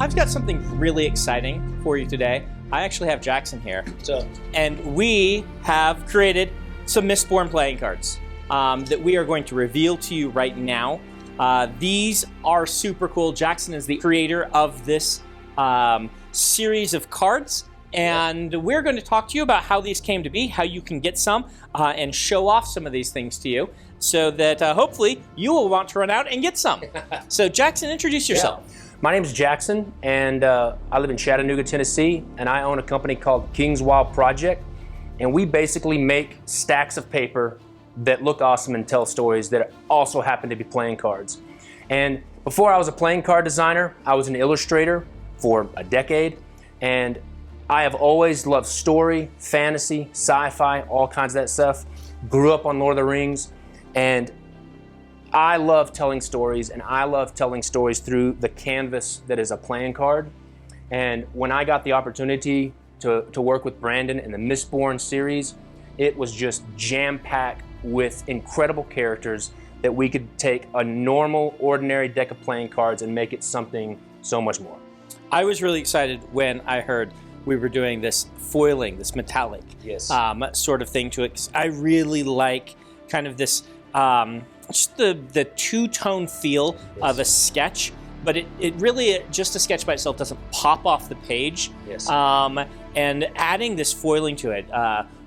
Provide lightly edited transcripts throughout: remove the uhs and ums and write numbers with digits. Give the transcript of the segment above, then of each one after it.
I've got something really exciting for you today. I actually have Jackson here. And we have created some Mistborn playing cards that we are going to reveal to you right now. These are super cool. Jackson is the creator of this series of cards. And we're going to talk to you about how these came to be, how you can get some, and show off some of these things to you so that hopefully you will want to run out and get some. So Jackson, introduce yourself. Yeah. My name is Jackson, and I live in Chattanooga, Tennessee, and I own a company called King's Wild Project, and we basically make stacks of paper that look awesome and tell stories that also happen to be playing cards. And before I was a playing card designer, I was an illustrator for a decade, and I have always loved story, fantasy, sci-fi, all kinds of that stuff. Grew up on Lord of the Rings, and I love telling stories, and I love telling stories through the canvas that is a playing card. And when I got the opportunity to work with Brandon in the Mistborn series, it was just jam-packed with incredible characters that we could take a normal, ordinary deck of playing cards and make it something so much more. I was really excited when I heard we were doing this foiling, this metallic sort of thing to it. I really like kind of this, just the two-tone feel of a sketch, but it really, just a sketch by itself doesn't pop off the page. Yes. And adding this foiling to it,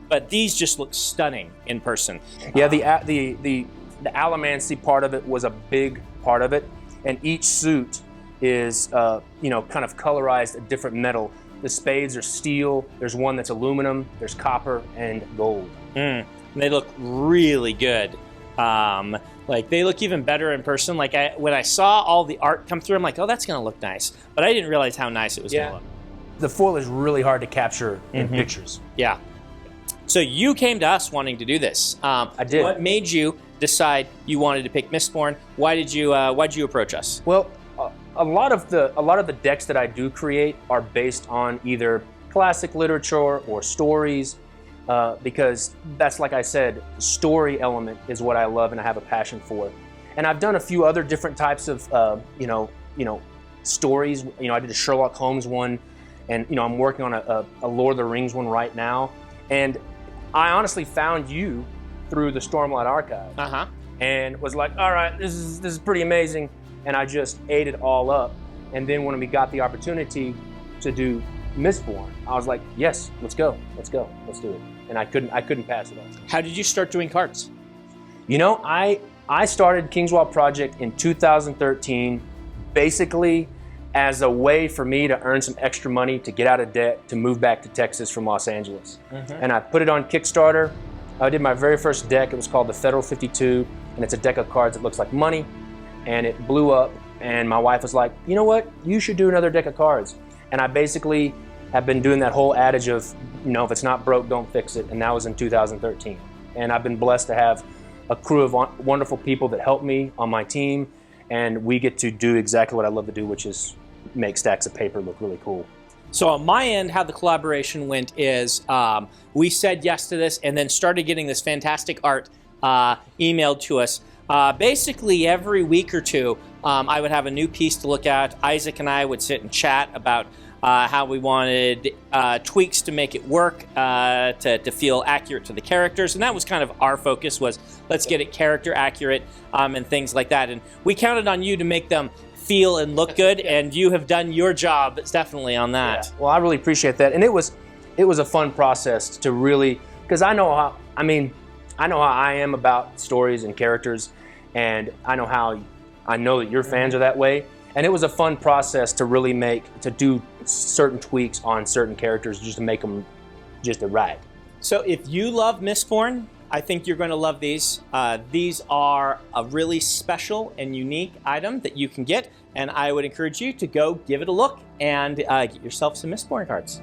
but these just look stunning in person. Yeah, the allomancy part of it was a big part of it, and each suit is kind of colorized a different metal. The spades are steel, there's one that's aluminum, there's copper and gold. And they look really good. Like they look even better in person. Like when I saw all the art come through, I'm like, oh, that's gonna look nice. But I didn't realize how nice it was gonna look. The foil is really hard to capture in pictures. Yeah. So you came to us wanting to do this. I did. What made you decide you wanted to pick Mistborn? Why'd you approach us? Well, a lot of the decks that I do create are based on either classic literature or stories, because that's, like I said, story element is what I love and I have a passion for. And I've done a few other different types of stories. I did a Sherlock Holmes one, and I'm working on a Lord of the Rings one right now. And I honestly found you through the Stormlight Archive, and was like, all right, this is pretty amazing. And I just ate it all up. And then when we got the opportunity to do Mistborn, I was like, yes, let's go, let's do it. And I couldn't pass it up. How did you start doing cards? I started King's Wild Project in 2013, basically as a way for me to earn some extra money to get out of debt to move back to Texas from Los Angeles. And I put it on Kickstarter. I did my very first deck. It was called the Federal 52, and it's a deck of cards that looks like money. And it blew up, and my wife was like, you know what, you should do another deck of cards. And I basically have been doing that whole adage of, if it's not broke, don't fix it, and that was in 2013. And I've been blessed to have a crew of wonderful people that help me on my team, and we get to do exactly what I love to do, which is make stacks of paper look really cool. So on my end, how the collaboration went is we said yes to this and then started getting this fantastic art emailed to us. Basically every week or two, I would have a new piece to look at. Isaac and I would sit and chat about how we wanted tweaks to make it work, to feel accurate to the characters. And that was kind of our focus, was let's get it character accurate and things like that. And we counted on you to make them feel and look good, and you have done your job definitely on that. Yeah. Well, I really appreciate that. And it was a fun process to really, because I know how I am about stories and characters, and I know that your fans are that way. And it was a fun process to do certain tweaks on certain characters just to make them just right. So if you love Mistborn, I think you're going to love these. These are a really special and unique item that you can get, and I would encourage you to go give it a look and get yourself some Mistborn cards.